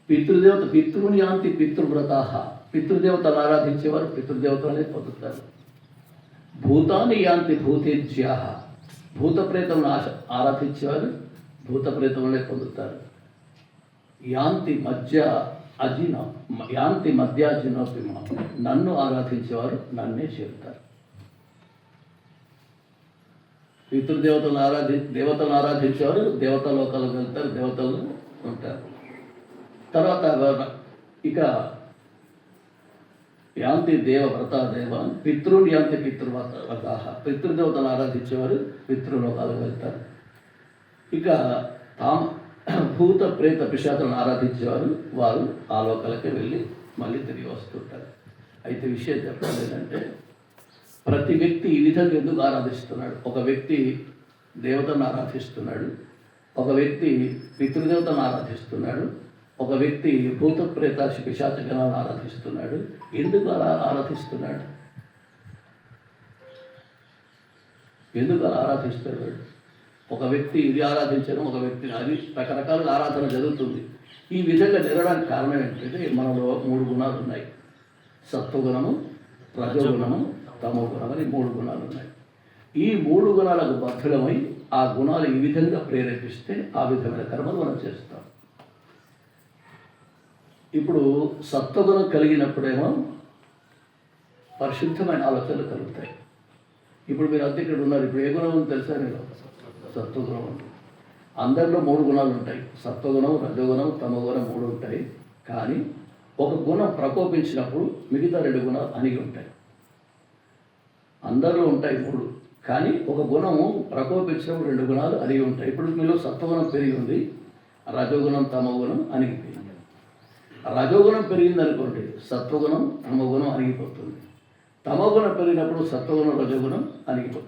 పితృని యాంతి పితృవ్రతా, పితృదేవతలు ఆరాధించేవారు పితృదేవతలనే పొందుతారు. భూతాన్ని యాంతి భూతేజ్యా, భూత ప్రేతలను ఆరాధించేవారు భూత ప్రేతలనే పొందుతారు. యాంతి మధ్యాజినోపిమ, నన్ను ఆరాధించేవారు నన్నే చేరుతారు. దేవతలను ఆరాధించేవారు దేవతలోకాలకు వెళ్తారు, దేవతలు ఉంటారు. తర్వాత ఇక యాంతి దేవవ్రత దేవాన్ పితృని యాంతి పితృవ్రత, పితృదేవతలను ఆరాధించేవారు పితృలోకాలకు వెళ్తారు. ఇక భూత ప్రేత పిశాచులను ఆరాధించేవారు వారు ఆ లోకాలకే వెళ్ళి మళ్ళీ తిరిగి వస్తుంటారు. అయితే విషయం చెప్పడం ఏంటంటే, ప్రతి వ్యక్తి ఈ విధంగా ఎందుకు ఆరాధిస్తున్నాడు? ఒక వ్యక్తి దేవతను ఆరాధిస్తున్నాడు, ఒక వ్యక్తి పితృదేవతను ఆరాధిస్తున్నాడు, ఒక వ్యక్తి భూత ప్రేత పిశాచగణాలను ఆరాధిస్తున్నాడు. ఎందుకు అలా ఆరాధిస్తున్నాడు? ఎందుకు అలా ఆరాధిస్తాడు? ఒక వ్యక్తి ఇది ఆరాధించడం, ఒక వ్యక్తిని అది రకరకాలుగా ఆరాధన జరుగుతుంది. ఈ విధంగా జరగడానికి కారణం ఏంటంటే, మనలో 3 గుణాలు ఉన్నాయి. సత్వగుణము, రజోగుణము, తమో గుణం అని 3 గుణాలు ఉన్నాయి. ఈ 3 గుణాలకు బద్ధులమై ఆ గుణాలు ఈ విధంగా ప్రేరేపిస్తే ఆ విధమైన కర్మలు మనం చేస్తాం. ఇప్పుడు సత్వగుణం కలిగినప్పుడేమో పరిశుద్ధమైన ఆలోచనలు కలుగుతాయి. ఇప్పుడు మీరు అంతా ఇక్కడ ఉన్నారు, ఇప్పుడు ఏ గుణం అని తెలుసా? మీరు సత్వగుణం. అందరిలో 3 గుణాలు ఉంటాయి. సత్వగుణం, రజోగుణం, తమోగుణం 3 ఉంటాయి. కానీ ఒక గుణం ప్రకోపించినప్పుడు మిగతా 2 గుణాలు అణిగి ఉంటాయి. అందరిలో ఉంటాయి 3, కానీ ఒక గుణము ప్రకోపించినప్పుడు 2 గుణాలు అణిగి ఉంటాయి. ఇప్పుడు మీలో సత్వగుణం పెరిగి ఉంది, రజోగుణం, తమోగుణం అణిగిపోయింది. రజోగుణం పెరిగిందనుకోండి, సత్వగుణం, తమోగుణం అణిగిపోతుంది. తమోగుణం పెరిగినప్పుడు సత్వగుణం, రజోగుణం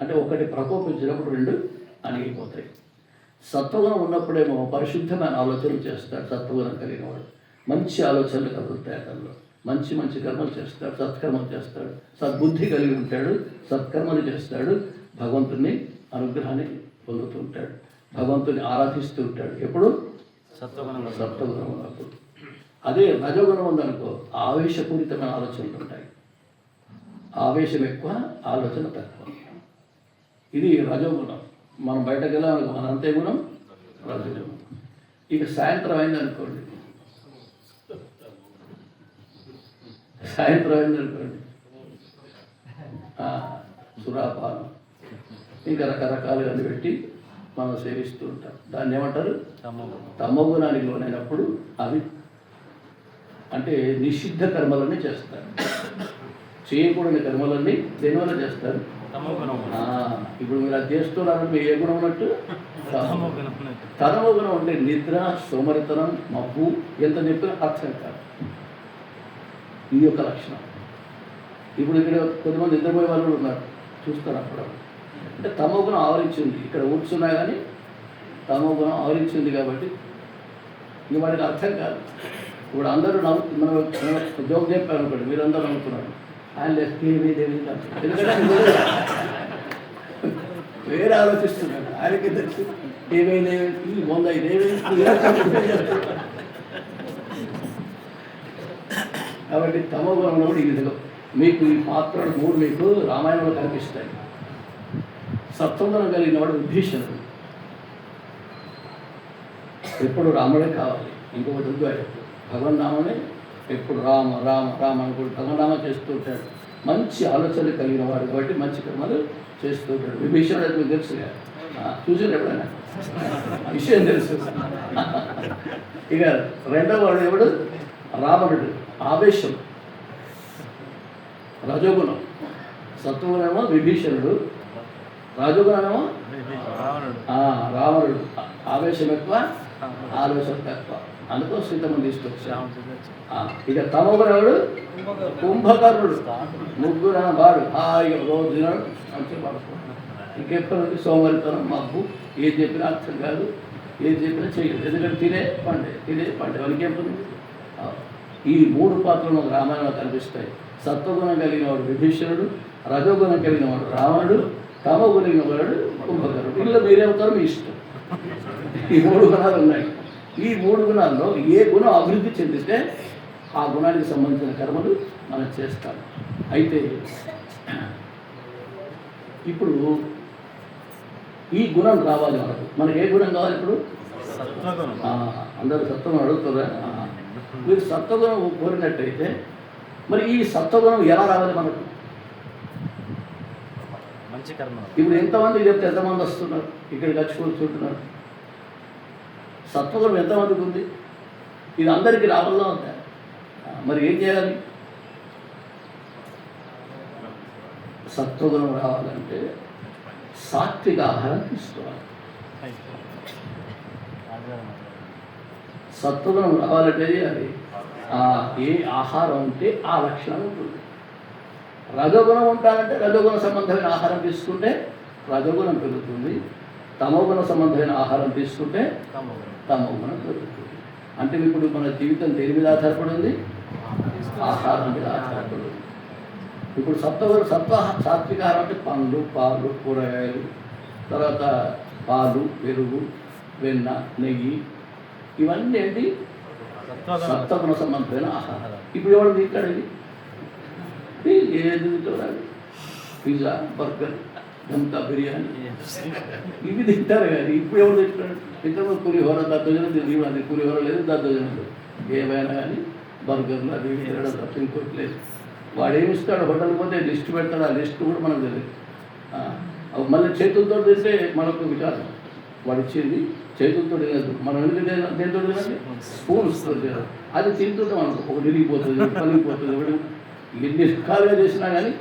అంటే ఒకటి ప్రకోపించినప్పుడు 2 అణిగిపోతాయి. సత్వగుణం ఉన్నప్పుడేమో పరిశుద్ధమైన ఆలోచనలు చేస్తాడు. సత్వగుణం కలిగిన వాడు మంచి ఆలోచనలు కలుగుతాయి, అతనిలో మంచి మంచి కర్మలు చేస్తాడు, సత్కర్మలు చేస్తాడు, సద్బుద్ధి కలిగి ఉంటాడు, సత్కర్మలు చేస్తాడు, భగవంతుని అనుగ్రహాన్ని పొందుతూ ఉంటాడు, భగవంతుని ఆరాధిస్తూ ఉంటాడు. ఎప్పుడు? సత్వగుణం ఉన్నప్పుడు. అదే రజోగుణం ఉందనుకో, ఆవేశపూరితమైన ఆలోచనలు ఉంటాయి. ఆవేశం ఎక్కువ, ఆలోచన తక్కువ. ఇది రజోగుణం. మనం బయటకు వెళ్ళాలనుకో, మన అంతే గుణం రజోగుణం. ఇక సాయంత్రం అయిందనుకోండి, సురాపానం ఇంకా రకరకాలుగా పెట్టి మనం సేవిస్తూ ఉంటాం. దాన్ని ఏమంటారు? తమోగుణానికి లోనైనప్పుడు అవి అంటే నిషిద్ధ కర్మలన్నీ చేస్తారు. చేయకూడని కర్మలన్నీ దేనివల్ల చేస్తారు? ఇప్పుడు మీరు అది చేస్తున్నారంటే మీ ఏ గుణం ఉన్నట్టు? తమో గుణం అంటే నిద్ర, సోమరితనం, మబ్బు, ఎంత చెప్పినా అర్థం కాదు. ఈ యొక్క లక్షణం. ఇప్పుడు ఇక్కడ కొంతమంది నిద్రపోయే వాళ్ళు ఉన్నారు, చూస్తారు అప్పుడు. అంటే తమో గుణం ఆవరించింది, ఇక్కడ కూర్చున్నా కానీ తమో గుణం ఆవరించింది కాబట్టి ఇంక వాడికి అర్థం కాదు. ఇప్పుడు అందరూ మనం జోక్ చెప్పారు అనుకోండి, మీరందరూ నవ్వుతున్నారు, ఆయన లేదేవి ఎందుకంటే వేరే ఆలోచిస్తున్నాడు. ఆయనకి తెలుసు ఏమైందేమి వంద ఇదేమి. కాబట్టి తమో గుణంలో కూడా ఈ విధంగా మీకు ఈ పాత్రలు 3 మీకు రామాయణంలో కనిపిస్తాయి. సత్వగుణం కలిగిన వాడు విభీషణుడు. ఎప్పుడు రాముడే కావాలి, ఇంకొకటి ఉద్యోగం భగవన్నామనే ఎప్పుడు రామ రామ రామ అనుకుంటూ భగవన్నామ చేస్తూ ఉంటాడు. మంచి ఆలోచనలు కలిగిన వాడు కాబట్టి మంచి కర్మలు చేస్తూ ఉంటాడు. విభీషణుడు మీకు తెలుసుగా, చూసారు ఎప్పుడైనా? విషయం తెలుసు. ఇక రెండవ వాడు ఎవడు? రావణుడు. ఆవేశం, రజోగుణం. సత్వగుణమేమో విభీషణుడు, రజోగుణమేమో రావణుడు. ఆవేశం ఎక్కువ, ఆలోచన తక్కువ. అందుకో సీతమ్మ తీసుకొచ్చాం. ఇక తమోగుణుడు కుంభకర్ణుడు. 3 వాడు హాయిగా రోజు తినడు, మంచిగా పడుకుంటాడు. ఇంకెప్పటి సోమరితనం, మబ్బు, ఏది చెప్పినా అర్థం కాదు, ఏది చెప్పినా చేయలేదు. ఎందుకంటే తినే పండే వాళ్ళకి ఏముంది? ఈ 3 పాత్రలు రామాయణంలో కనిపిస్తాయి. సత్వగుణం కలిగిన వాడు విభీషణుడు, రజోగుణం కలిగిన వాడు రావణుడు, తమో కలిగిన వాడు కుంభకర్ణుడు. వీళ్ళు మీరేమవుతారో మీ ఇష్టం. ఈ 3 గుణాలు ఉన్నాయి. ఈ 3 గుణాల్లో ఏ గుణం అభివృద్ధి చెందితే ఆ గుణానికి సంబంధించిన కర్మలు మనం చేస్తాం. అయితే ఇప్పుడు ఈ గుణం రావాలి మనకు ఏ గుణం కావాలి? ఇప్పుడు అందరూ సత్వగుణం అడుగుతారా? మీరు సత్వగుణం కోరినట్టయితే మరి ఈ సత్వగుణం ఎలా రావాలి మనకు? మంచి కర్మ. ఇప్పుడు ఎంతమంది చెప్తే ఎంతమంది వస్తున్నారు ఇక్కడికి వచ్చి కూర్చుంటున్నారు? సత్వగుణం ఎంతమందికి ఉంది? ఇది అందరికీ రావాలా ఉందా? మరి ఏం చేయాలి? సత్వగుణం రావాలంటే సాత్విక ఆహారం తీసుకోవాలి. సత్వగుణం రావాలంటే అది ఏ ఆహారం ఉంటే ఆ లక్షణం ఉంటుంది. రజోగుణం ఉంటానంటే రజోగుణ సంబంధమైన ఆహారం తీసుకుంటే రజోగుణం పెరుగుతుంది. తమోగుణ సంబంధమైన ఆహారం తీసుకుంటే తమోగుణం పెరుగుతుంది. అంటే ఇప్పుడు మన జీవితం దేని మీద ఆధారపడింది? ఆహారం మీద ఆధారపడింది. ఇప్పుడు సాత్విక ఆహారం అంటే పండ్లు, పాలు, కూరగాయలు, తర్వాత పాలు, పెరుగు, వెన్న, నెయ్యి, ఇవన్నీ ఏంటి? సత్వగుణ సంబంధమైన ఆహారం. ఇప్పుడు ఎవరు తింటాడు? ఏది తింటాడు? పిజ్జా, బర్గర్, దంతా బిర్యానీ ఇవి తింటారు. కానీ ఇప్పుడు ఎవరు తింటాడు? ఇంతకుముందు పులిహోర, దద్దోజనం తిరిగి పులిహోర లేదు, దద్దోజనం లేదు. ఏమైనా కానీ బర్గర్లు అవి తినడం తప్ప ఇంకోటి లేదు. వాడు ఏమి ఇస్తాడు? హోటల్ పోతే లిస్ట్ పెడతాడు. ఆ లిస్ట్ కూడా మనకు తెలియదు. మళ్ళీ చేతులతో తింటే మనకు విచారం. వాడు ఇచ్చేది చేతులతో తినదు. మనం ఎందుకు దేంతో తినండి? స్పూన్స్తో తినదు. అది తింటుంటే మనకు ఒకటి విరిగిపోతుంది, పలిగిపోతుంది. ఎన్ని రకాలుగా చేసినా కానీ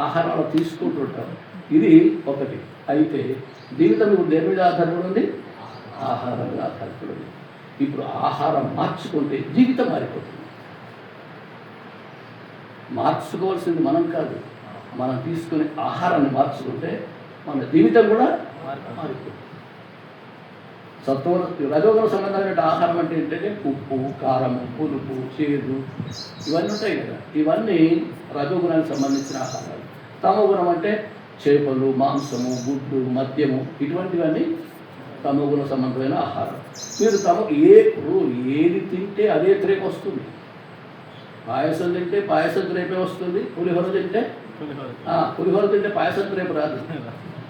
ఆహారం అలా తీసుకుంటుంటాం. ఇది ఒకటి. అయితే జీవితం ఇప్పుడు దేని మీద ఆధారపడి ఉంది? ఆహారం మీద ఆధారపడి ఉంది. ఇప్పుడు ఆహారం మార్చుకుంటే జీవితం మారిపోతుంది. మార్చుకోవాల్సింది మనం కాదు, మనం తీసుకునే ఆహారాన్ని మార్చుకుంటే మన జీవితం కూడా మారిపోతుంది. రజోగుణ సంబంధమైన ఆహారం అంటే ఏంటంటే ఉప్పు, కారము, పులుపు, చేదు ఇవన్నీ ఉంటాయి కదా. ఇవన్నీ రజోగుణానికి సంబంధించిన ఆహారాలు. తమోగుణం అంటే చేపలు, మాంసము, గుడ్డు, మద్యము ఇటువంటివన్నీ తమోగుణ సంబంధమైన ఆహారం. మీరు ఏది తింటే అదే త్రేపు వస్తుంది. పాయసం తింటే పాయసం త్రేపే వస్తుంది. పులిహోర తింటే పాయసం త్రేపు రాదు.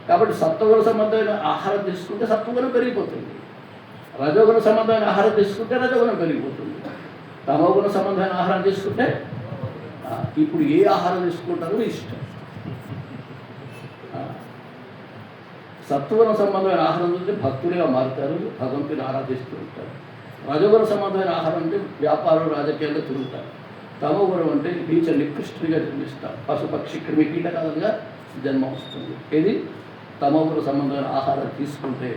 కాబట్టి సత్వగుణ సంబంధమైన ఆహారం తీసుకుంటే సత్వగుణం పెరిగిపోతుంది. రజోగుణ సంబంధమైన ఆహారం తీసుకుంటే రజోగుణం పెరిగిపోతుంది. తమోగుణ సంబంధమైన ఆహారం తీసుకుంటే ఇప్పుడు ఏ ఆహారం తీసుకుంటారో ఇష్టం. సత్వగుణ సంబంధమైన ఆహారం అంటే భక్తులుగా మారుతారు, భగవంతుని ఆరాధిస్తూ ఉంటారు. రజోగుణ సంబంధమైన ఆహారం అంటే వ్యాపారం, రాజకీయాల్లో తిరుగుతారు. తమోగుణం అంటే నీచ నికృష్టుడిగా జన్మిస్తారు. పశుపక్షి క్రిమి కీటకాలుగా జన్మ వస్తుంది. ఇది తమోగుణ సంబంధమైన ఆహారం తీసుకుంటే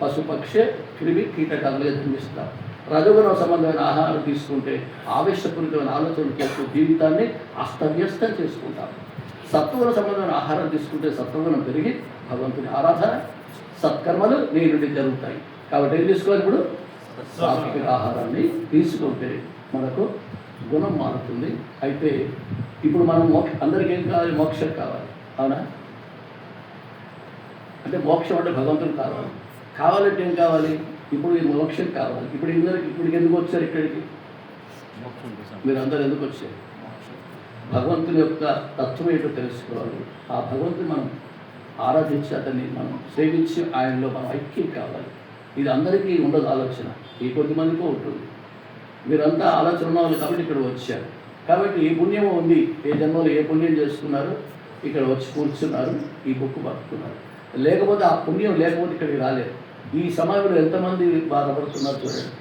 పశుపక్షి క్రిమి కీటకాలుగా జన్మిస్తారు. రజోగుణ సంబంధమైన ఆహారం తీసుకుంటే ఆవేశపూరితమైన ఆలోచనలు చేస్తూ జీవితాన్ని అస్తవ్యస్తం చేసుకుంటారు. సత్వగుణ సంబంధమైన ఆహారం తీసుకుంటే సత్వగుణం పెరిగి భగవంతుని ఆరాధన, సత్కర్మలు నీ నుండి జరుగుతాయి. కాబట్టి ఏం తీసుకోవాలి? ఇప్పుడు సాత్విక ఆహారాన్ని తీసుకుంటే మనకు గుణం మారుతుంది. అయితే ఇప్పుడు మనం అందరికీ ఏం కావాలి? మోక్షం కావాలి. అవునా? అంటే మోక్షం అంటే భగవంతుడు కావాలంటే ఏం కావాలి? ఇప్పుడు ఈ మోక్షం కావాలి. ఇప్పుడు ఎందుకు వచ్చారు ఇక్కడికి? మీరు అందరూ ఎందుకు వచ్చారు? భగవంతుని యొక్క తత్వం ఏంటో తెలుసుకోవాలి. ఆ భగవంతుని మనం ఆరాధించి అతన్ని మనం సేవించి ఆయనలో మనం ఐక్యం కావాలి. ఇది అందరికీ ఉండదు ఆలోచన, ఈ కొద్దిమందికో ఉంటుంది. మీరంతా ఆలోచన ఉన్నవాళ్ళు కాబట్టి ఇక్కడ వచ్చారు. కాబట్టి ఏ పుణ్యం ఉంది, ఏ జన్మలో ఏ పుణ్యం చేసుకున్నారు, ఇక్కడ వచ్చి కూర్చున్నారు, ఈ బుక్ పట్టుకున్నారు. లేకపోతే ఆ పుణ్యం లేకపోతే ఇక్కడికి రాలేదు. ఈ సమయంలో ఎంతమంది బాధపడుతున్నారు చూడండి.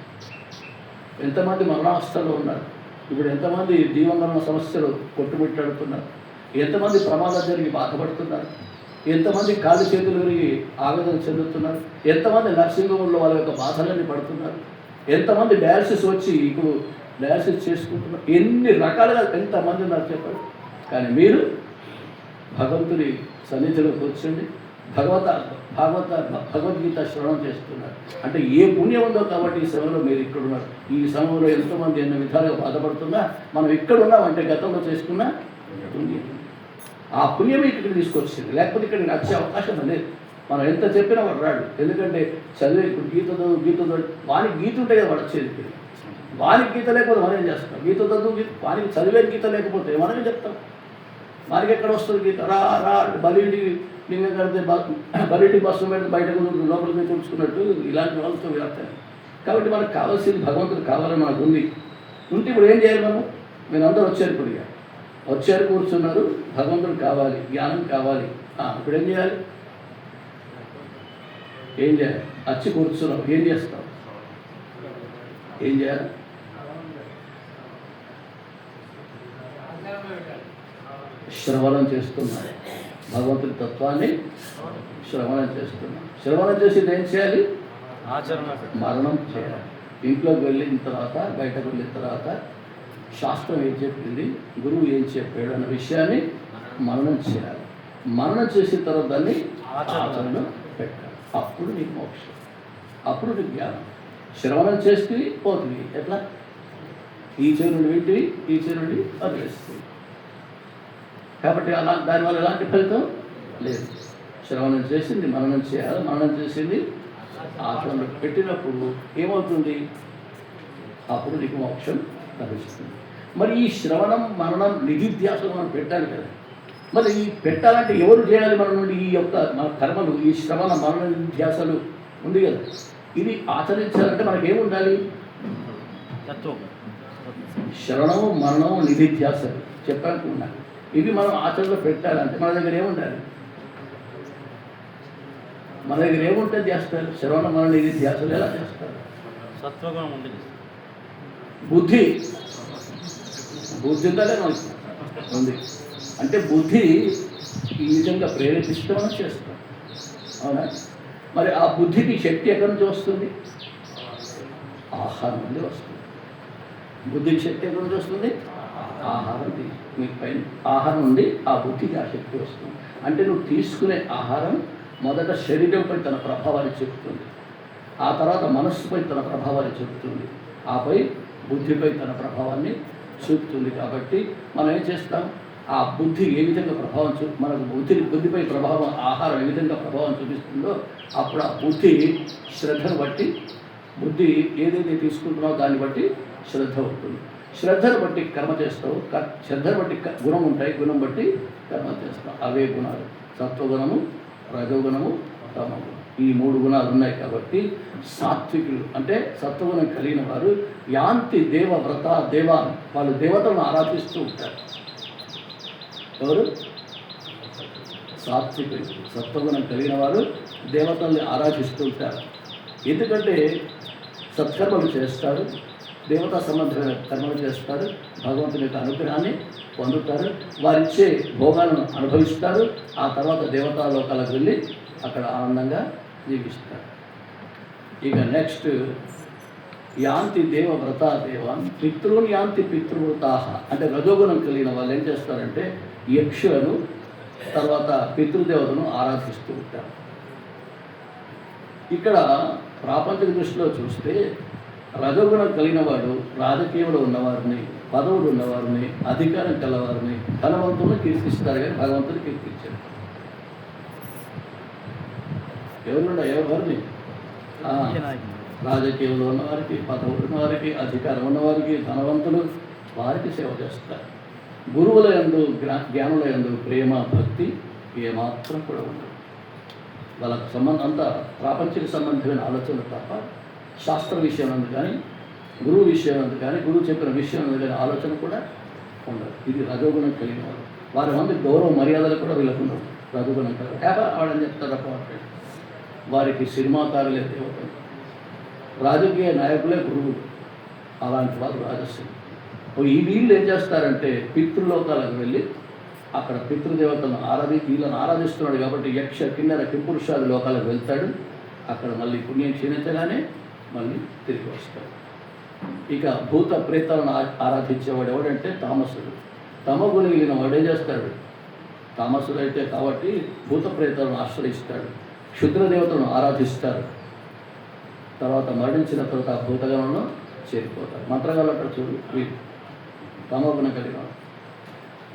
ఎంతమంది మరణావస్థలో ఉన్నారు. ఇప్పుడు ఎంతమంది జీవమరణ సమస్యలు కొట్టుమిట్టాడుతున్నారు. ఎంతమంది ప్రమాదం జరిగి బాధపడుతున్నారు. ఎంతమంది కాళ్ళు చేతులు విరిగి ఆవేదన చెందుతున్నారు. ఎంతమంది నర్సింగ్ హోమ్లో వాళ్ళ యొక్క బాధలన్నీ పడుతున్నారు. ఎంతమంది డయాలసిస్ వచ్చి ఇప్పుడు డయాలసిస్ చేసుకుంటున్నారు. ఎన్ని రకాలుగా ఎంతమంది ఉన్నారు చెప్పండి. కానీ మీరు భగవంతుని సన్నిధిలోకి కూర్చోండి, భగవద్గీత శ్రవణం చేస్తున్నారు. అంటే ఏ పుణ్యం ఉందో కాబట్టి ఈ సమయంలో మీరు ఇక్కడ ఉన్నారు. ఈ సమయంలో ఎంతోమంది ఎన్నో విధాలుగా బాధపడుతున్నా మనం ఇక్కడ ఉన్నామంటే గతంలో చేసుకున్న పుణ్యం, ఆ పుణ్యమే ఇక్కడికి తీసుకొచ్చింది. లేకపోతే ఇక్కడికి వచ్చే అవకాశం లేదు. మనం ఎంత చెప్పినా వాడు రాడు. ఎందుకంటే చదివే ఇప్పుడు గీత వానికి గీత ఉంటే కదా వాడు వచ్చేది. వానికి గీత లేకపోతే మనం ఏం చేస్తాం? గీత వానికి చదివే గీత లేకపోతే మనమే చెప్తాం. వానికి ఎక్కడ వస్తుంది గీత? రా రా బలింటి నిన్న కడితే బలింటి బస్సు మీద బయటకు లోపలికి చూసుకున్నట్టు ఇలాంటి వాళ్ళతో వెళ్తాయి. కాబట్టి మనకు కావాల్సింది భగవంతుడు కావాలని మనకు ఉంది. ఉంటే ఇప్పుడు ఏం చేయాలి మనం? మీరు అందరూ వచ్చారు, ఇప్పుడు వచ్చారు, కూర్చున్నారు, భగవంతుడు కావాలి, జ్ఞానం కావాలి. ఇప్పుడు ఏం చేయాలి? ఏం చేయాలి? వచ్చి కూర్చున్నాం, ఏం చేస్తాం? ఏం చేయాలి? శ్రవణం చేస్తున్నాం, భగవంతుడి తత్వాన్ని శ్రవణం చేస్తున్నాం. శ్రవణం చేసి ఏం చేయాలి? మరణం చేయాలి. ఇంట్లోకి వెళ్ళిన తర్వాత, బయటకు వెళ్ళిన తర్వాత శాస్త్రం ఏం చెప్పింది, గురువు ఏం చెప్పాడు అన్న విషయాన్ని మననం చేయాలి. మననం చేసిన తర్వాత దాన్ని ఆచరణ పెట్టాలి. అప్పుడు నీకు మోక్షం, అప్పుడు నీకు జ్ఞానం. శ్రవణం చేస్తే పోతుంది. ఎట్లా? ఈ చెవి నుండి వింటివి, ఈ చెవి నుండి వదిలేస్తుంది. కాబట్టి దానివల్ల ఎలాంటి ఫలితం లేదు. శ్రవణం చేసింది మననం చేయాలి, మననం చేసింది ఆచరణ పెట్టినప్పుడు ఏమవుతుంది? అప్పుడు నీకు మోక్షం లభిస్తుంది. మరి ఈ శ్రవణం మననం నిధిధ్యాసలు మనం పెట్టాలి కదా. మరి ఈ పెట్టాలంటే ఎవరు చేయాలి? మన నుండి ఈ యొక్క మన కర్మలు, ఈ శ్రవణ మరణ నిధ్యాసలు ఉంది కదా, ఇది ఆచరించాలంటే మనకేముండాలి? శ్రవణము మరణము నిధిధ్యాసలు చెప్పానికి ఉండాలి. ఇవి మనం ఆచరణలో పెట్టాలంటే మన దగ్గర ఏముండాలి? మన దగ్గర ఏముంటే చేస్తారు? శ్రవణ మరణ నిధిధ్యాసలు ఎలా చేస్తారు? సత్వగుణం ఉండేది. బుద్ధి ఉండాలి ఉంది. అంటే బుద్ధి ఈ విధంగా ప్రేరేపిస్తే మనం చేస్తాం, అవునా? మరి ఆ బుద్ధికి శక్తి ఎక్కడి నుంచి వస్తుంది? ఆహారం నుండి వస్తుంది. బుద్ధికి శక్తి ఎక్కడి నుంచి వస్తుంది? ఆహారం. మీకు పైన ఆహారం నుండి ఆ బుద్ధికి ఆ శక్తి వస్తుంది. అంటే నువ్వు తీసుకునే ఆహారం మొదట శరీరంపై తన ప్రభావాన్ని చెబుతుంది, ఆ తర్వాత మనస్సుపై తన ప్రభావాన్ని చెబుతుంది, ఆపై బుద్ధిపై తన ప్రభావాన్ని చూపుతుంది. కాబట్టి మనం ఏం చేస్తాం? ఆ బుద్ధి ఏ విధంగా ప్రభావం మనకు బుద్ధిపై ప్రభావం, ఆహారం ఏ విధంగా ప్రభావం చూపిస్తుందో అప్పుడు ఆ బుద్ధి శ్రద్ధను బట్టి, బుద్ధి ఏదైతే తీసుకుంటున్నావో దాన్ని బట్టి శ్రద్ధ ఉంటుంది. శ్రద్ధను బట్టి కర్మ చేస్తావు, శ్రద్ధను బట్టి గుణం ఉంటాయి, గుణం బట్టి కర్మ చేస్తావు. అవే గుణాలు సత్వగుణము, రజోగుణము, తమగుణం. ఈ 3 గుణాలు ఉన్నాయి. కాబట్టి సాత్వికులు అంటే సత్వగుణం కలిగిన వారు యాంతి దేవ వ్రత దేవాన్ని, వాళ్ళు దేవతలను ఆరాధిస్తూ ఉంటారు. ఎవరు? సాత్వికులు, సత్వగుణం కలిగిన వారు దేవతల్ని ఆరాధిస్తూ ఉంటారు. ఎందుకంటే సత్కర్మలు చేస్తారు, దేవతా సంబంధమైన కర్మలు చేస్తారు, భగవంతుని యొక్క అనుగ్రహాన్ని పొందుతారు, వారిచ్చే భోగాలను అనుభవిస్తారు, ఆ తర్వాత దేవతా లోకాలకు వెళ్ళి అక్కడ ఆనందంగా జీవిస్తారు. ఇక నెక్స్ట్ యాంతి దేవ వ్రత దేవాన్ పితృని యాంతి పితృవృతాహ. అంటే రజోగుణం కలిగిన వాళ్ళు ఏం చేస్తారంటే యక్షులను, తర్వాత పితృదేవతను ఆరాధిస్తూ ఉంటారు. ఇక్కడ ప్రాపంచిక దృష్టిలో చూస్తే రజోగుణం కలిగిన వాడు రాజకీయంలో ఉన్నవారిని, పదవులు ఉన్నవారిని, అధికారం కలవారిని, ధనవంతులను కీర్తిస్తారు, కానీ భగవంతుని కీర్తించారు. ఎవరిని? రాజకీయంలో ఉన్నవారికి, పదవులు ఉన్నవారికి, అధికారం ఉన్నవారికి, ధనవంతులు, వారికి సేవ చేస్తారు. గురువుల యందు, జ్ఞానుల యందు ప్రేమ భక్తి ఏమాత్రం కూడా ఉండదు. వాళ్ళకు సంబంధం అంతా ప్రాపంచిక సంబంధమైన ఆలోచనలు తప్ప శాస్త్ర విషయం అందు కానీ, గురువు విషయం అందు కానీ, గురువు చెప్పిన విషయం అందు కానీ ఆలోచన కూడా ఉండదు. ఇది రజోగుణం కలిగిన వారు. వారి మంది గౌరవ మర్యాదలు కూడా వీళ్ళకు ఉండవు. రజోగుణం కలిగి ఆవిడని చెప్తారు తప్ప వారికి సినిమాకారులే దేవతలు, రాజకీయ నాయకులే గురువులు, అలాంటి వారు రాజస్సులు. ఈ వీళ్ళు ఏం చేస్తారంటే పితృలోకాలకు వెళ్ళి అక్కడ పితృదేవతలను వీళ్ళని ఆరాధిస్తున్నాడు కాబట్టి యక్ష కిన్నెర కింపురుషాది లోకాలకు వెళ్తాడు. అక్కడ మళ్ళీ పుణ్యం క్షీణించగానే మళ్ళీ తిరిగి వస్తాడు. ఇక భూత ప్రేతాలను ఆరాధించేవాడు ఎవడంటే తామసుడు. తమగుని వెళ్ళిన వాడు ఏం చేస్తాడు? తామసుడు అయితే కాబట్టి భూత ప్రేతాలను ఆశ్రయిస్తాడు, క్షుద్రదేవతలను ఆరాధిస్తారు, తర్వాత మరణించిన తర్వాత ఆ భూతగణంలో చేరిపోతారు. మంత్రగాళ్ళు అక్కడ చూడు, వీళ్ళు తమోగుణం కలిగిన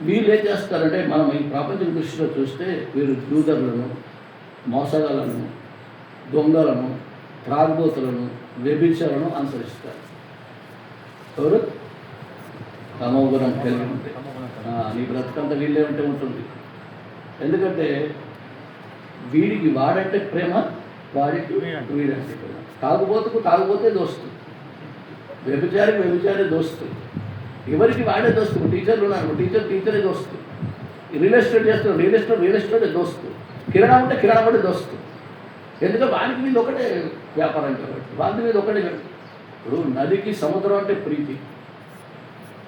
వీళ్ళు ఏం చేస్తారంటే మనం ఈ ప్రాపంచిక దృష్టిలో చూస్తే వీరు జూదరులను, మోసగాలను, దొంగలను, త్రాగుబోతులను, వ్యభిచారులను అనుసరిస్తారు. ఎవరు? తమోగుణం కలిగి ఉంటే నీ బ్రతకంతా వీళ్ళే ఉంటే ఉంటుంది. ఎందుకంటే వీడికి వాడంటే ప్రేమ, వాడికి వీడంటే ప్రేమ. తాగుబోతే దోస్తు, వ్యభిచారి దోస్తు. ఎవరికి వాడే దోస్తు. టీచర్లు ఉన్నారు, టీచరే దోస్తు. రియల్ ఎస్టేట్ చేస్తారు, రియల్ ఎస్టేట్ దోస్తు. కిరాణా ఉంటే కిరాణా కూడా దోస్తు. ఎందుకంటే వానికి మీద ఒకటే వ్యాపారం కాబట్టి వాటి మీద ఒకటే. ఇప్పుడు నదికి సముద్రం అంటే ప్రీతి,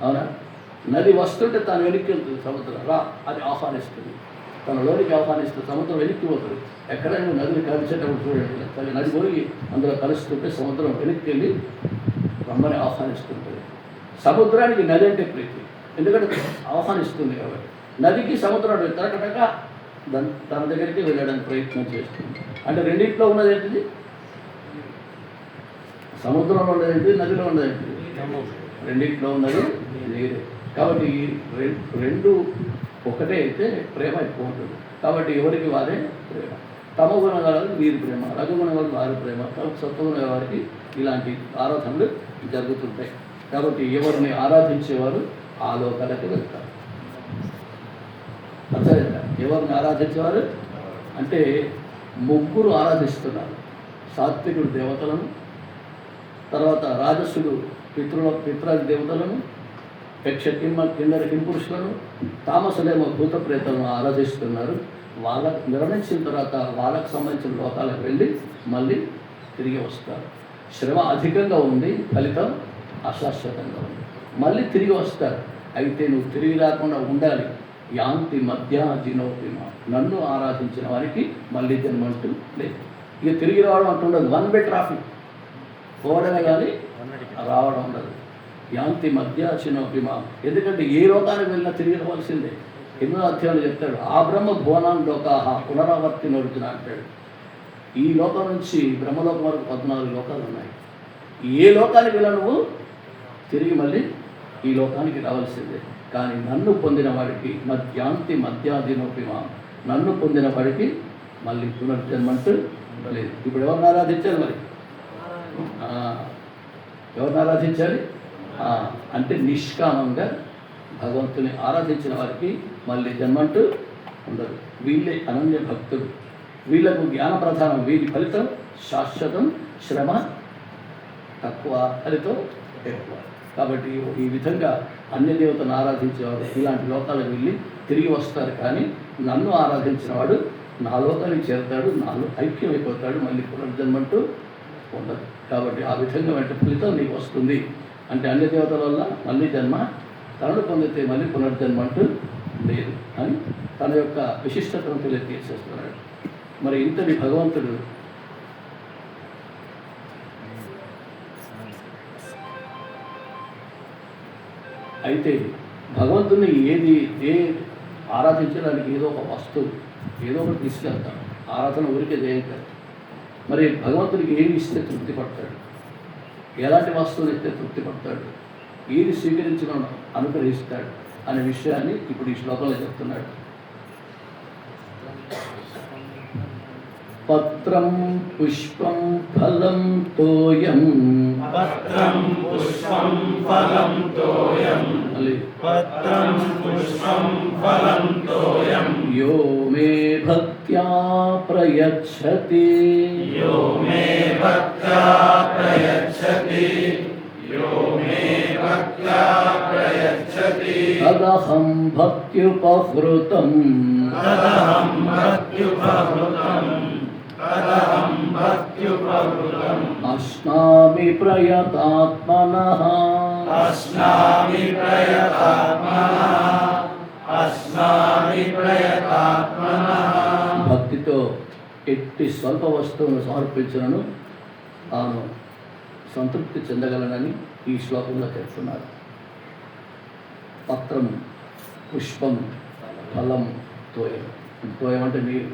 అవునా? నది వస్తుంటే తను వెనక్కి వెళ్తుంది, సముద్రం రా అది ఆహ్వానిస్తుంది, తన లోనికి ఆహ్వానిస్తుంది, సముద్రం వెనక్కి పోతుంది. ఎక్కడైనా నదిని కలిసేటప్పుడు చూడండి, తను నది పోయి అందులో కలుస్తుంటే సముద్రం వెనక్కి వెళ్ళి రమ్మని ఆహ్వానిస్తుంటుంది. సముద్రానికి నది అంటే ప్రీతి, ఎందుకంటే ఆహ్వానిస్తుంది కాబట్టి. నదికి సముద్రం తరకటక తన దగ్గరికి వెళ్ళడానికి ప్రయత్నం చేస్తుంది. అంటే రెండింటిలో ఉన్నది ఏంటిది? సముద్రంలో ఉన్నది, నదిలో ఉన్నది. రెండింటిలో ఉన్నది నీరే. కాబట్టి రెండు ఒకటే అయితే ప్రేమ ఎక్కువ ఉంటుంది. కాబట్టి ఎవరికి వారే ప్రేమ. తమగుణ వారికి వీరి ప్రేమ, రజగుణ వారికి వారి ప్రేమ, సత్వగుణ వారికి ఇలాంటి ఆరాధనలు జరుగుతుంటాయి. కాబట్టి ఎవరిని ఆరాధించేవారు ఆ లోకాలకు వెళ్తారు. అర్థమైందా? ఎవరిని ఆరాధించేవారు అంటే ముగ్గురు ఆరాధిస్తున్నారు. సాత్వికుడు దేవతలను, తర్వాత రాజసుడు పిత్రాది దేవతలను, యక్ష కిన్నర కింపురుషులను, తామసులేమో భూత ప్రేతలను ఆరాధిస్తున్నారు. వాళ్ళకు నిర్ణయించిన తర్వాత వాళ్ళకు సంబంధించిన లోకాలకు వెళ్ళి మళ్ళీ తిరిగి వస్తారు. శ్రమ అధికంగా ఉంది, ఫలితం అశాశ్వతంగా ఉంది. మళ్ళీ తిరిగి వస్తారు. అయితే నువ్వు తిరిగి రాకుండా ఉండాలి. యాంతి మధ్యాజినోపిమ, నన్ను ఆరాధించిన వారికి మళ్ళీ జన్మంటూ లేదు. ఇక తిరిగి రావడం అంటుండదు. వన్ వే ట్రాఫిక్, పోవడమే కానీ రావడం ఉండదు. యాంతి మధ్యాజినోపిమ, ఎందుకంటే ఏ లోకానికి వెళ్ళినా తిరిగి రావాల్సిందే. 8వ అధ్యాయంలో చెప్తాడు, ఆ బ్రహ్మ భువనాన్ లోకాహ పునరావర్తి నడుతున్నా అంటాడు. ఈ లోకం నుంచి బ్రహ్మలోకం వరకు 14 లోకాలు ఉన్నాయి. ఏ లోకానికి వెళ్ళా నువ్వు తిరిగి మళ్ళీ ఈ లోకానికి రావాల్సిందే. కానీ నన్ను పొందిన వాడికి యాంతి మధ్యాదినోపిమ, నన్ను పొందిన వాడికి మళ్ళీ పునర్జన్మంటూ లేదు. ఇప్పుడు ఎవరిని ఆరాధించాలి? మరి ఎవరిని ఆరాధించాలి అంటే నిష్కామంగా భగవంతుని ఆరాధించిన వారికి మళ్ళీ జన్మంటూ ఉండదు. వీళ్ళే అనన్య భక్తులు. వీళ్ళకు జ్ఞాన ప్రధానం, వీరి ఫలితం శాశ్వతం, శ్రమ తక్కువ, ఫలితం ఎక్కువ. కాబట్టి ఈ విధంగా అన్య దేవతను ఆరాధించేవాడు ఇలాంటి లోకాలకు వెళ్ళి తిరిగి వస్తారు. కానీ నన్ను ఆరాధించిన వాడు నా లోకానికి చేరుతాడు, నాలో ఐక్యమైపోతాడు, మళ్ళీ పునర్జన్మంటూ ఉండదు. కాబట్టి ఆ విధంగా వెంట ఫలితం నీకు వస్తుంది. అంటే అన్య దేవతల వల్ల మళ్ళీ జన్మ, తనను పొందితే మళ్ళీ పునర్జన్మ అంటూ లేదు అని తన యొక్క విశిష్టతను తెలియజేసేస్తున్నాడు. మరి ఇంతటి భగవంతుడు అయితే భగవంతుని ఏ ఆరాధించడానికి ఏదో ఒక వస్తువు, ఏదో ఒకటి తీసుకెళ్తాం. ఆరాధన ఊరికే చేయగలరు. మరి భగవంతుడికి ఏమి ఇస్తే తృప్తి పడతాడు? ఎలాంటి వస్తువులు ఇస్తే తృప్తి పడతాడు? ఏది స్వీకరించడం అనుగ్రహిస్తాడు అనే విషయాన్ని ఇప్పుడు ఈ శ్లోకంలో చెప్తున్నాడు. పత్రం పుష్పం ఫలం తోయం, పత్రం పుష్పం ఫలం తోయం, పత్రం పుష్పం ఫలం తోయం, యో మే భక్త్యా ప్రయచ్చతి, యో మే భక్త్యా ప్రయచ్చతి, యో మే భక్త్యా ప్రయచ్చతి, తదహం భక్త్యుపహృతం, తదహం భక్త్యుపహృతం, తదహం భక్త్యుపహృతం, అస్నామి ప్రయతాత్మనః, అస్నామి ప్రయతాత్మనః, అస్నామి ప్రయతాత్మనః. భక్తితో ఎట్టి స్వల్ప వస్తువును సమర్పించను తాను సంతృప్తి చెందగలనని ఈ శ్లోకంలో చెప్తున్నారు. పత్రం, పుష్పం, ఫలం, తోయం. తోయం అంటే నీరు.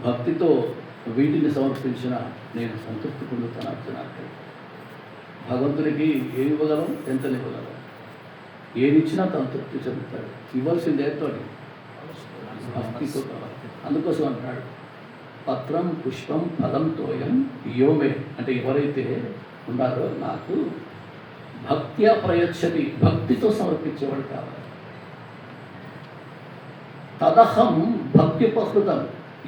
భక్తితో వీటిని సమర్పించిన నేను సంతృప్తి పొందుతాను అర్జునానికి. భగవంతుడికి ఏమి ఇవ్వగలం, ఎంత ఇవ్వగలం? ఏమిచ్చినా తను తృప్తి చెందుతాడు. ఇవ్వాల్సింది ఏంటో భక్తితో. అందుకోసం అంటున్నాడు పత్రం పుష్పం ఫలం తోయం యోమే అంటే ఎవరైతే ఉన్నారో నాకు భక్త్యా ప్రయచ్చతి భక్తితో సమర్పించేవాడు కావాలి. తదహం భక్త్యుపహృతం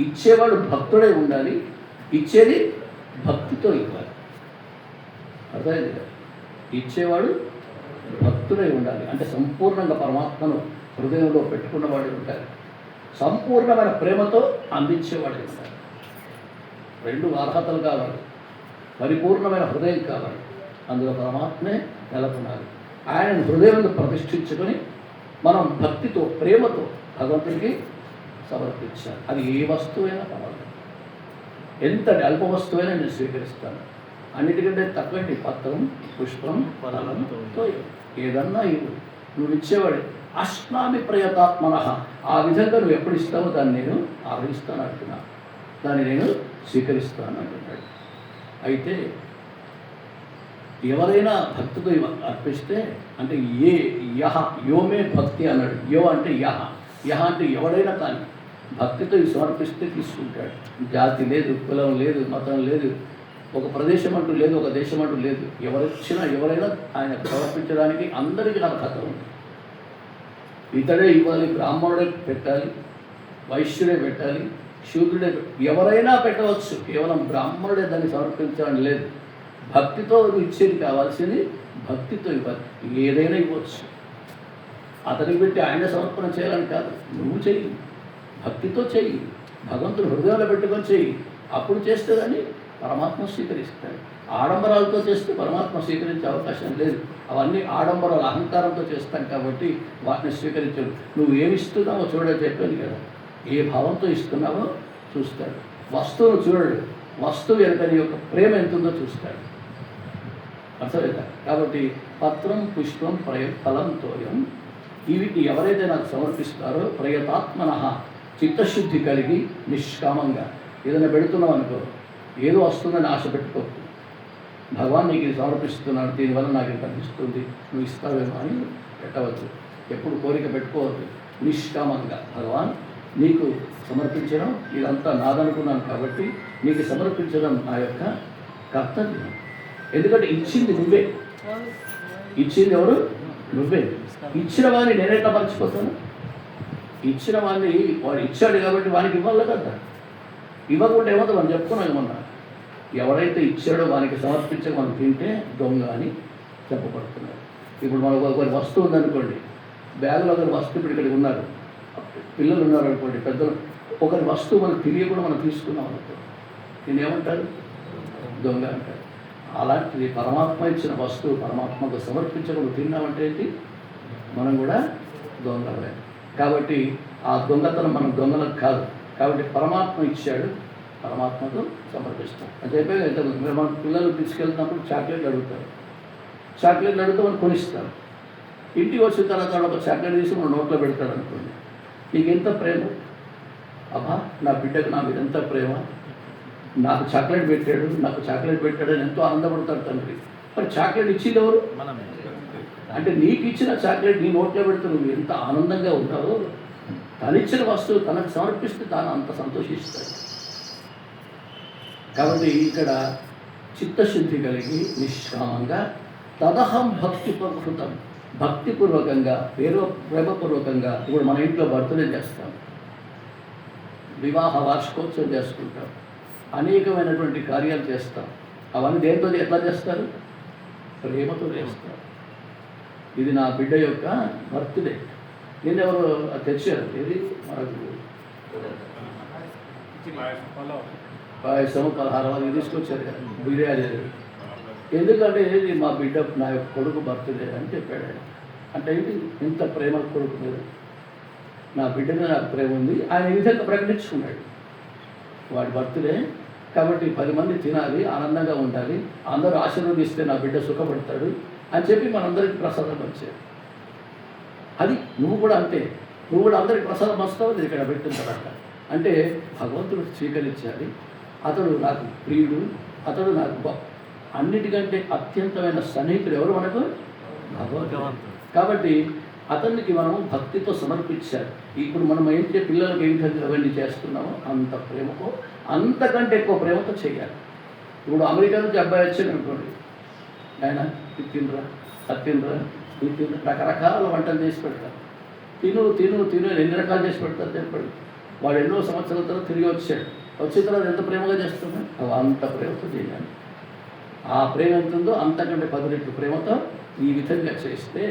ఇచ్చేవాడు భక్తుడై ఉండాలి, ఇచ్చేది భక్తితో ఇవ్వాలి. అర్థమైంది కదా? ఇచ్చేవాడు భక్తుడై ఉండాలి అంటే సంపూర్ణంగా పరమాత్మను హృదయంలో పెట్టుకున్నవాడే ఉండాలి, సంపూర్ణమైన ప్రేమతో అందించేవాడే ఉండాలి. రెండు అర్హతలు కావాలి, పరిపూర్ణమైన హృదయం కావాలి, అందులో పరమాత్మే నెలకొనాలి. ఆయన హృదయంలో ప్రతిష్ఠించుకొని మనం భక్తితో ప్రేమతో భగవంతుడికి సమర్పించాలి. అది ఏ వస్తువైనా పర్వాలేదు, ఎంతటి అల్ప వస్తువైనా నేను స్వీకరిస్తాను. అన్నిటికంటే తక్కువండి పత్రం పుష్పం ఫలంతో ఏదన్నా ఇవ్వు, నువ్వు ఇచ్చేవాడే. అశ్నామి ప్రయతాత్మన ఆ విధంగా నువ్వు ఎప్పుడు ఇస్తావో దాన్ని నేను ఆదరిస్తాను అంటున్నా, దాన్ని నేను స్వీకరిస్తాను అంటున్నాడు. అయితే ఎవరైనా భక్తితో అర్పిస్తే అంటే ఏ యహ యోమే భక్తి అన్నాడు. యో అంటే యహ, యహ అంటే ఎవడైనా కానీ భక్తితో సమర్పిస్తే తీసుకుంటాడు. జాతి లేదు, కులం లేదు, మతం లేదు, ఒక ప్రదేశం అంటూ లేదు, ఒక దేశం అంటూ లేదు. ఎవరొచ్చినా ఎవరైనా ఆయన సమర్పించడానికి అందరికీ అర్హత ఉంది. ఇతడే ఇవ్వాలి, బ్రాహ్మణుడే పెట్టాలి, వైశ్యుడే పెట్టాలి, శూద్రుడే ఎవరైనా పెట్టవచ్చు. కేవలం బ్రాహ్మణుడే దాన్ని సమర్పించాలని లేదు. భక్తితో ఇచ్చేది కావాల్సింది భక్తితో ఇవ్వాలి. ఏదైనా ఇవ్వచ్చు, అతనికి పెట్టి ఆయన సమర్పణ చేయాలని కాదు, నువ్వు చెయ్యి, భక్తితో చెయ్యి, భగవంతుని హృదయంలో పెట్టుకొని చెయ్యి. అప్పుడు చేస్తే కానీ పరమాత్మ స్వీకరిస్తాడు. ఆడంబరాలతో చేస్తే పరమాత్మ స్వీకరించే అవకాశం లేదు. అవన్నీ ఆడంబరాలు అహంకారంతో చేస్తాం కాబట్టి వాటిని స్వీకరించడు. నువ్వు ఏమి ఇస్తున్నావో చూడని చెప్పాను కదా, ఏ భావంతో ఇస్తున్నావో చూస్తాడు. వస్తువును చూడడు, వస్తువు వెనుక నీ యొక్క ప్రేమ ఎంత ఉందో చూస్తాడు. అర్థమైందా? కాబట్టి పత్రం పుష్పం ఫలం తోయం వీటిని ఎవరైతే నాకు సమర్పిస్తారో ప్రయతాత్మన చిత్తశుద్ధి కలిగి నిష్కామంగా ఏదైనా పెడుతున్నావు అనుకో, ఏదో వస్తుందని ఆశ పెట్టుకోవద్దు. భగవాన్ నీకు ఇది సమర్పిస్తున్నాను, దీనివల్ల నాకు ఇది కనిపిస్తుంది, నువ్వు ఇస్తావేమో అని పెట్టవద్దు. ఎప్పుడు కోరిక పెట్టుకోవద్దు. నిష్కామంగా భగవాన్ నీకు సమర్పించడం ఇదంతా నాదనుకున్నాను కాబట్టి నీకు సమర్పించడం నా యొక్క కర్తవ్యం. ఎందుకంటే ఇచ్చింది నువ్వే, ఇచ్చింది ఎవరు? నువ్వే. ఇచ్చిన వాడిని నేనెట్లా మర్చిపోతాను? ఇచ్చిన వాడిని వాడు ఇచ్చాడు కాబట్టి వానికి ఇవ్వాలి కదా. ఇవ్వకుండా ఏమవుతుంది మనం చెప్పుకున్నాం ఏమన్నా. ఎవరైతే ఇచ్చాడో వానికి సమర్పించక మనం తింటే దొంగ అని చెప్పబడుతున్నారు. ఇప్పుడు మనకు ఒకరి వస్తువు ఉందనుకోండి, బ్యాగులో ఒకరి వస్తువు ఇప్పుడు ఇక్కడికి ఉన్నారు, పిల్లలు ఉన్నారు అనుకోండి, పెద్దలు, ఒకరి వస్తువు మనకు తెలియకుండా మనం తీసుకున్నాం అనుకో, దీన్ని ఏమంటారు? దొంగ అంటారు. అలాంటిది పరమాత్మ ఇచ్చిన వస్తువు పరమాత్మకు సమర్పించకుండా తిన్నామంటే ఏంటి? మనం కూడా దొంగలే. కాబట్టి ఆ దొంగతనం మనం దొంగలకు కాదు. కాబట్టి పరమాత్మ ఇచ్చాడు, పరమాత్మకు సమర్పిస్తాం అని చెప్పే ఇంతకుముందు మీరు మన పిల్లలు తీసుకెళ్తున్నప్పుడు చాక్లెట్లు అడుగుతారు, చాక్లెట్లు అడిగితే మనం కొనిస్తారు. ఇంటికి వచ్చిన తర్వాత ఒక చాక్లెట్ తీసి మన నోట్లో పెడతాడు అనుకోండి, నీకు ఎంత ప్రేమ, అబ్బా నా బిడ్డకు నా మీద ఎంత ప్రేమ, నాకు చాక్లెట్ పెట్టాడు, నాకు చాక్లెట్ పెట్టాడు అని ఎంతో ఆనందపడతాడు తండ్రి. మరి చాక్లెట్ ఇచ్చింది ఎవరు? అంటే నీకు ఇచ్చిన చాక్లెట్ నీ నోట్లో పెడితే నువ్వు ఎంత ఆనందంగా ఉంటావో, తనిచ్చిన వస్తువు తనకు సమర్పిస్తే తాను అంత సంతోషిస్తాడు. కాబట్టి ఇక్కడ చిత్తశుద్ధి కలిగి నిష్కామంగా తదహం భక్తిపూర్వకం, భక్తిపూర్వకంగా ప్రేమపూర్వకంగా. ఇప్పుడు మన ఇంట్లో బర్త్డే చేస్తాం, వివాహ వార్షికోత్సవం చేసుకుంటాం, అనేకమైనటువంటి కార్యాలు చేస్తాం. అవన్నీ దేంతో ఎట్లా చేస్తారు? ప్రేమతో చేస్తారు. ఇది నా బిడ్డ యొక్క బర్త్డే, నేనెవరు తెచ్చారు, ఇది మనకు పాయసం పలహారం అది తీసుకొచ్చారు కదా, బిర్యానీ. ఎందుకంటే ఇది మా బిడ్డ నా యొక్క కొడుకు బర్త్డే అని చెప్పాడు ఆయన. అంటే ఏంటి? ఇంత ప్రేమ కొడుకు మీద, నా బిడ్డ మీద నాకు ప్రేమ ఉంది ఆయన ఈ విధంగా ప్రకటించుకున్నాడు. వాడి బర్త్డే కాబట్టి 10 మంది తినాలి, ఆనందంగా ఉండాలి, అందరూ ఆశీర్వదిస్తే నా బిడ్డ సుఖపడతాడు అని చెప్పి మనందరికీ ప్రసాదం వచ్చాడు. అది నువ్వు కూడా అంతే, నువ్వు కూడా అందరికి ప్రసాదం వస్తావు ఇక్కడ పెట్టిన తర్వాత. అంటే భగవంతుడు స్వీకరించాలి, అతడు నాకు ప్రియుడు, అతడు నాకు అన్నిటికంటే అత్యంతమైన సన్నిహితుడు ఎవరు మనకు? భగవంతుడు. కాబట్టి అతనికి మనం భక్తితో సమర్పించాలి. ఇప్పుడు మనం ఏంటి పిల్లలకి ఏ విధంగా అవన్నీ చేస్తున్నామో అంత ప్రేమతో, అంతకంటే ఎక్కువ ప్రేమతో చేయాలి. ఇప్పుడు అమెరికా నుంచి అబ్బాయి వచ్చాడు అనుకోండి, ఆయన ఇది తినరా, అది తినరా, ఇది తినరా, రకరకాల వంటలు చేసి పెడతారు. తిను తిను తిను ఎన్ని రకాలు చేసి పెడతారు చెప్పండి. వాడు ఎన్నో సంవత్సరాల తర్వాత తిరిగి వచ్చాడు. వచ్చిన తర్వాత ఎంత ప్రేమగా చేస్తున్నాడు, అంత ప్రేమతో చేయాలి. ఆ ప్రేమ ఎంత ఉందో అంతకంటే 10 రెట్లు ప్రేమతో ఈ విధంగా చేస్తే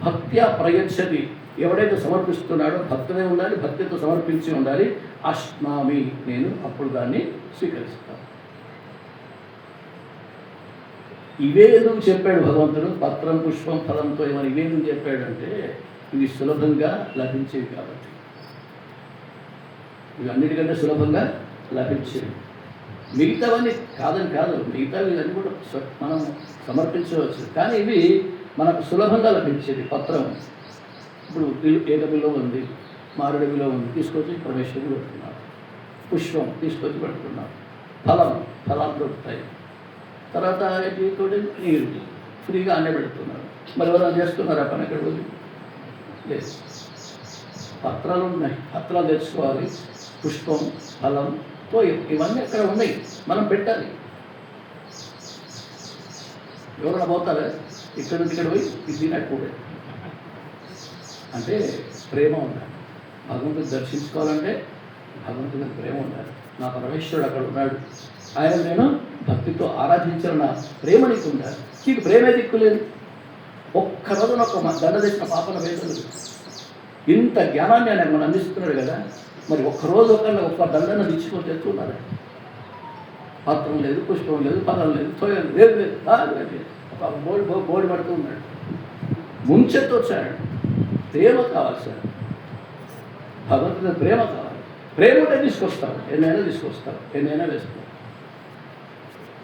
భక్త్యా ప్రయచ్చతి. ఎవడైతే సమర్పిస్తున్నాడో భక్తుడే ఉండాలి, భక్తితో సమర్పించి ఉండాలి. అశ్నామి, నేను అప్పుడు దాన్ని స్వీకరిస్తాను. ఇవే ఎందుకు చెప్పాడు భగవంతుడు? పత్రం పుష్పం ఫలంతో ఏమైనా ఇవే ఎందుకు చెప్పాడంటే ఇవి సులభంగా లభించేవి కాబట్టి. ఇవి అన్నిటికంటే సులభంగా లభించేవి. మిగతావన్నీ కాదని కాదు, మిగతావి ఇవన్నీ కూడా మనం సమర్పించవచ్చు. కానీ ఇవి మనకు సులభంగా లభించేది. పత్రం ఇప్పుడు ఏకబిలో ఉంది, మారుడి బిలో ఉంది, తీసుకొచ్చి పరమేశ్వరుడు పెడుతున్నారు. పుష్పం తీసుకొచ్చి పెడుతున్నారు. ఫలాలు దొరుకుతాయి. తర్వాత నీరు ఫ్రీగా అన్నీ పెడుతున్నారు. మరి ఎవరైనా చేస్తున్నారు ఆ పని? ఎక్కడ పోయి లేదు. పత్రాలు ఉన్నాయి, పత్రాలు తెచ్చుకోవాలి. పుష్పం, ఫలంతో ఇవన్నీ అక్కడ ఉన్నాయి, మనం పెట్టాలి. ఎవరైనా పోతారా? ఇక్కడ నుంచి ఇక్కడ పోయి ఇది తినకూడదు. అంటే ప్రేమ ఉండాలి. భగవంతుని దర్శించుకోవాలంటే భగవంతుని ప్రేమ ఉండాలి. నా పరమేశ్వరుడు అక్కడ ఉన్నాడు, ఆయన నేను భక్తితో ఆరాధించిన నా ప్రేమ నీకు ఉండాలి. నీకు ప్రేమే దిక్కులేదు. ఒక్కరోజు ఒక దండ తెచ్చిన పాపన వేదలు. ఇంత జ్ఞానాన్ని ఆయన మనం అందిస్తున్నాడు కదా, మరి ఒక్కరోజు ఒక్క దండను తెచ్చుకొని తెచ్చుకున్నాడు. పాత్రం లేదు, పుష్పం లేదు, ఫలం లేదు, తోయం లేదు, లేదు. బోడి పడుతూ ఉన్నాడు. ముంచెత్తో వచ్చాడు. ప్రేమ కావాలి సార్, భగవంతుని ప్రేమ కావాలి. ప్రేమ ఉంటే తీసుకొస్తాం, ఎన్నైనా తీసుకొస్తాం, ఎన్నైనా వేస్తాం.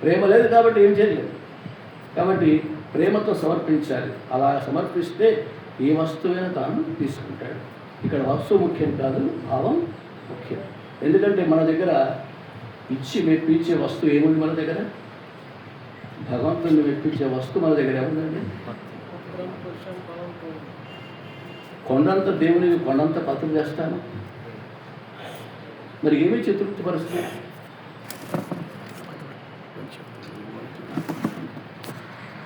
ప్రేమ లేదు కాబట్టి ఏం చేయలేదు. కాబట్టి ప్రేమతో సమర్పించాలి. అలా సమర్పిస్తే ఏ వస్తువైనా తాను తీసుకుంటాడు. ఇక్కడ వస్తువు ముఖ్యం కాదు, భావం ముఖ్యం. ఎందుకంటే మన దగ్గర ఇచ్చి మెప్పించే వస్తువు ఏముంది? మన దగ్గర భగవంతుని మెప్పించే వస్తువు మన దగ్గర ఏముందండి? కొండంత దేవుని కొండంత పత్రం చేస్తాను. మరి ఏమి తృప్తి పరిస్థితి?